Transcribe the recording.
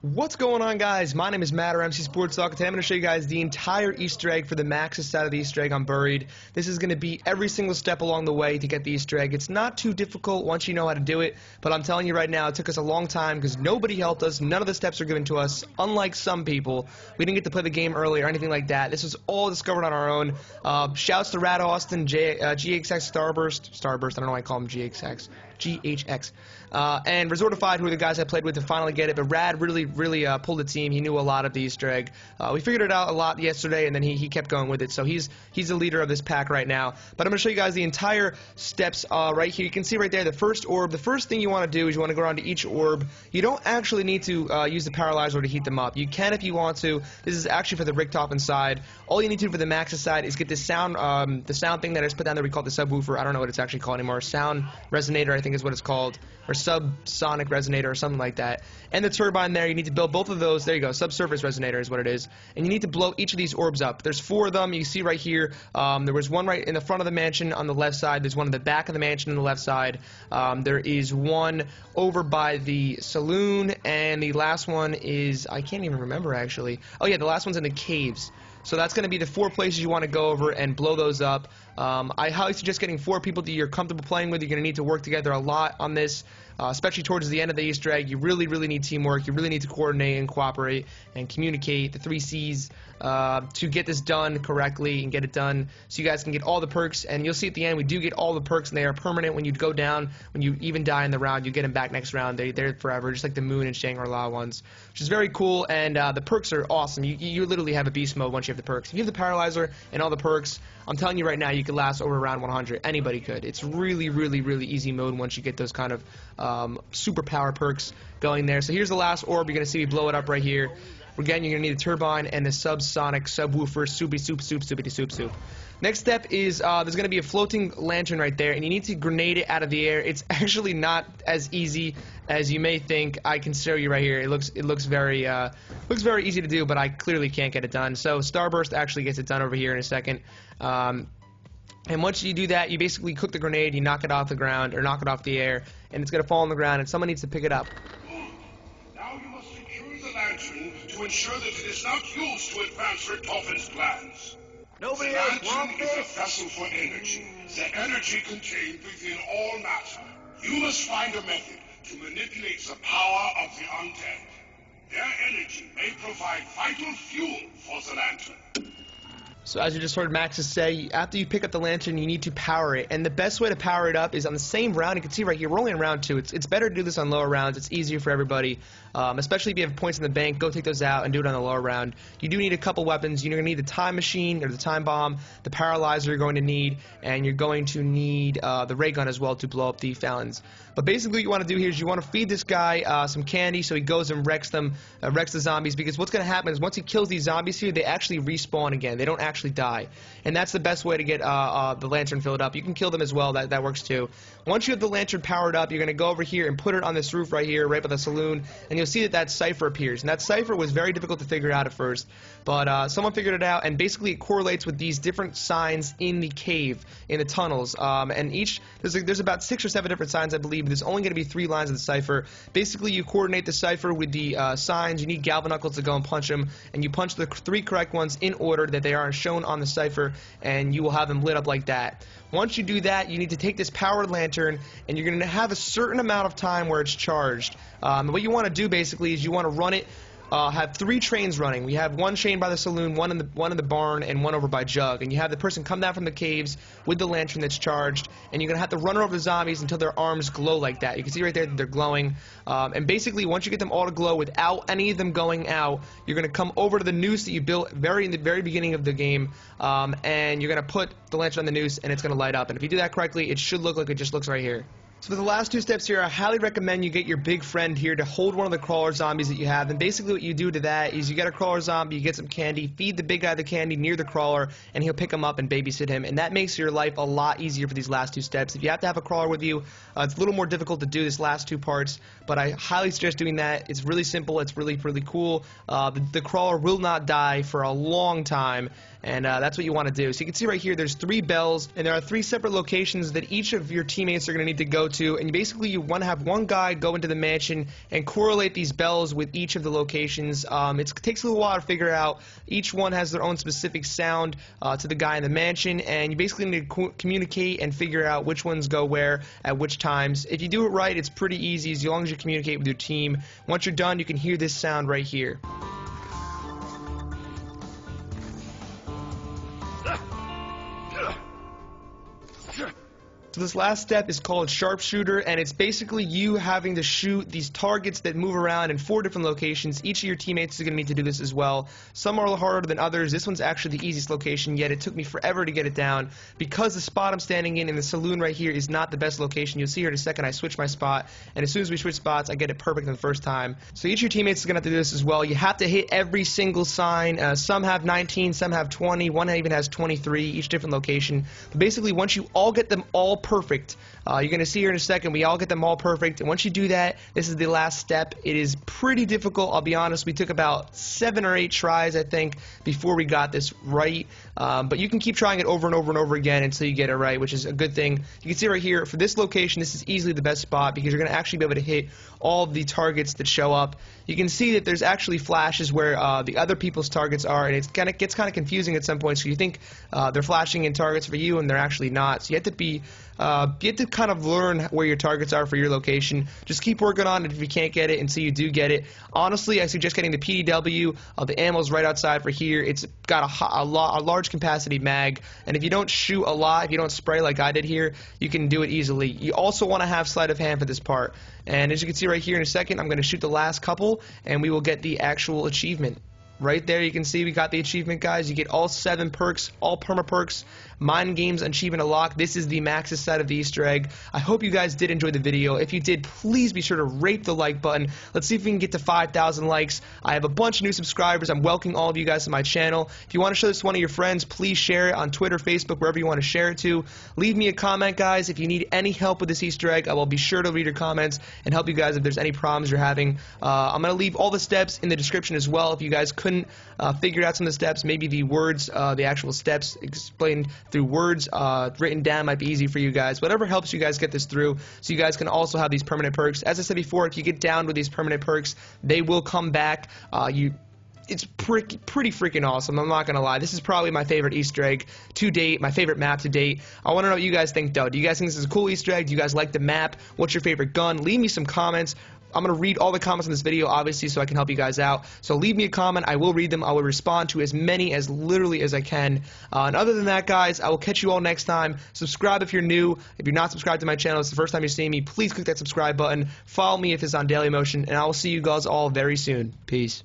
What's going on, guys? My name is Matt, or MC Sports Talk. Today I'm going to show you guys the entire Easter egg for the maxis side of the Easter egg on Buried. This is going to be every single step along the way to get the Easter egg. It's not too difficult once you know how to do it, but I'm telling you right now, it took us a long time because nobody helped us. None of the steps are given to us. Unlike some people, we didn't get to play the game early or anything like that. This was all discovered on our own. Shouts to Rad Austin, GHX Starburst, I don't know why I call him GHX. And Resortified, who are the guys I played with to finally get it, but Rad really pulled the team. He knew a lot of the Easter egg. We figured it out a lot yesterday, and then he kept going with it, so he's the leader of this pack right now. But I'm going to show you guys the entire steps right here. You can see right there the first orb. The first thing you want to do is you want to go around to each orb. You don't actually need to use the paralyzer to heat them up. You can if you want to. This is actually for the Richtofen side. All you need to do for the maxis side is get this sound, the sound thing that I just put down there. We call it the subwoofer. I don't know what it's actually called anymore. Sound resonator, I think is what it's called, or subsonic resonator or something like that. And the turbine there, you need to build both of those. There you go, subsurface resonator is what it is. And you need to blow each of these orbs up. There's 4 of them. You see right here, there was one right in the front of the mansion on the left side. There's one in the back of the mansion on the left side. There is one over by the saloon, and the last one is, I can't even remember actually. Oh yeah, the last one's in the caves. So that's going to be the 4 places you want to go over and blow those up. I highly suggest getting 4 people that you're comfortable playing with. You're going to need to work together a lot on this, especially towards the end of the Easter egg. You really need teamwork. You really need to coordinate and cooperate and communicate, the 3 C's, to get this done correctly and get it done so you guys can get all the perks. And you'll see at the end we do get all the perks, and they are permanent. When you go down, when you even die in the round, you get them back next round. They're forever, just like the Moon and Shangri-La ones, which is very cool. And the perks are awesome. You literally have a beast mode once you have the perks. If you have the paralyzer and all the perks, I'm telling you right now, you could last over around 100. Anybody could. It's really easy mode once you get those kind of super power perks going there. So here's the last orb. You're going to see me blow it up right here. Again, you're going to need a turbine and the subsonic subwoofer, soup. Next step is there's going to be a floating lantern right there, and you need to grenade it out of the air. It's actually not as easy as you may think. I can show you right here. It looks very easy to do, but I clearly can't get it done. So Starburst actually gets it done over here in a second. And once you do that, you basically cook the grenade, you knock it off the ground, or knock it off the air, and it's going to fall on the ground, and someone needs to pick it up. Now you must secure the lantern to ensure that it is not used to advance Richtofen's plans. Nobody The else lantern want is a this? vessel for energy, the energy contained within all matter. You must find a method to manipulate the power of the undead. Their energy may provide vital fuel for the lantern. So as you just heard Maxis say, after you pick up the lantern, you need to power it. And the best way to power it up is on the same round. You can see right here, we're only in round 2. It's better to do this on lower rounds. It's easier for everybody, especially if you have points in the bank. Go take those out and do it on the lower round. You do need a couple weapons. You're going to need the time machine, or the time bomb, the paralyzer you're going to need, and you're going to need the ray gun as well to blow up the Falons. But basically what you want to do here is you want to feed this guy some candy so he goes and wrecks the zombies, because what's going to happen is once he kills these zombies here, they actually respawn again. They don't actually die. And that's the best way to get the lantern filled up. You can kill them as well. That works too. Once you have the lantern powered up, you're going to go over here and put it on this roof right here, right by the saloon, and you'll see that cipher appears. And that cipher was very difficult to figure out at first, but someone figured it out, and basically it correlates with these different signs in the cave, in the tunnels. And there's about 6 or 7 different signs, I believe. There's only going to be 3 lines of the cipher. Basically, you coordinate the cipher with the signs. You need Galvanuckles to go and punch them, and you punch the 3 correct ones in order that they are shown on the cipher, and you will have them lit up like that. Once you do that, you need to take this powered lantern, and you're going to have a certain amount of time where it's charged. What you want to do basically is you want to run it. Have 3 trains running. We have 1 train by the saloon, one in the barn, and 1 over by Jug. And you have the person come down from the caves with the lantern that's charged, and you're going to have to run over the zombies until their arms glow like that. You can see right there that they're glowing. And basically, once you get them all to glow without any of them going out, you're going to come over to the noose that you built in the very beginning of the game, and you're going to put the lantern on the noose, and it's going to light up. And if you do that correctly, it should look like it just looks right here. So for the last 2 steps here, I highly recommend you get your big friend here to hold one of the crawler zombies that you have. And basically what you do to that is you get a crawler zombie, you get some candy, feed the big guy the candy near the crawler, and he'll pick him up and babysit him. And that makes your life a lot easier for these last 2 steps. If you have to have a crawler with you, it's a little more difficult to do this last 2 parts, but I highly suggest doing that. It's really simple. It's really cool. The crawler will not die for a long time, and that's what you want to do. So you can see right here there's 3 bells, and there are 3 separate locations that each of your teammates are going to need to go to, and basically you want to have one guy go into the mansion and correlate these bells with each of the locations. It takes a little while to figure out. Each one has their own specific sound to the guy in the mansion, and you basically need to communicate and figure out which ones go where at which times. If you do it right, it's pretty easy as long as you communicate with your team. Once you're done, you can hear this sound right here. So this last step is called sharpshooter, and it's basically you having to shoot these targets that move around in 4 different locations. Each of your teammates is going to need to do this as well. Some are harder than others. This one's actually the easiest location, yet it took me forever to get it down because the spot I'm standing in the saloon right here is not the best location. You'll see here in a second I switch my spot, and as soon as we switch spots, I get it perfect on the first time. So each of your teammates is going to have to do this as well. You have to hit every single sign. Some have 19, some have 20, one even has 23, each different location. But basically, once you all get them all perfect, you're going to see here in a second, we all get them all perfect, and once you do that, this is the last step. It is pretty difficult, I'll be honest. We took about 7 or 8 tries, I think, before we got this right, but you can keep trying it over and over and over again until you get it right, which is a good thing. You can see right here, for this location, this is easily the best spot because you're going to actually be able to hit all of the targets that show up. You can see that there's actually flashes where the other people's targets are, and it gets kind of confusing at some point, so you think they're flashing in targets for you, and they're actually not. So you have to kind of learn where your targets are for your location. Just keep working on it if you can't get it until you do get it. Honestly, I suggest getting the PDW. The ammo's right outside for here. It's got a large capacity mag, and if you don't shoot a lot, if you don't spray like I did here, you can do it easily. You also want to have sleight of hand for this part. And as you can see right here in a second, I'm going to shoot the last couple, and we will get the actual achievement. Right there you can see we got the achievement, guys. You get all 7 perks, all perma perks, Mind Games achievement unlocked. This is the maxis side of the Easter egg. I hope you guys did enjoy the video. If you did, please be sure to rate the like button. Let's see if we can get to 5,000 likes. I have a bunch of new subscribers. I'm welcoming all of you guys to my channel. If you want to show this to one of your friends, please share it on Twitter, Facebook, wherever you want to share it to. Leave me a comment, guys. If you need any help with this Easter egg, I will be sure to read your comments and help you guys if there's any problems you're having. I'm going to leave all the steps in the description as well. If you guys couldn't figure out some of the steps, maybe the words, the actual steps explained through words written down might be easy for you guys. Whatever helps you guys get this through, so you guys can also have these permanent perks. As I said before, if you get down with these permanent perks, they will come back. It's pretty freaking awesome. I'm not going to lie. This is probably my favorite Easter egg to date, my favorite map to date. I want to know what you guys think, though. Do you guys think this is a cool Easter egg? Do you guys like the map? What's your favorite gun? Leave me some comments. I'm going to read all the comments in this video, obviously, so I can help you guys out. So leave me a comment. I will read them. I will respond to as many as literally as I can. And other than that, guys, I will catch you all next time. Subscribe if you're new. If you're not subscribed to my channel, it's the first time you're seeing me, please click that subscribe button. Follow me if it's on Daily Motion, and I will see you guys all very soon. Peace.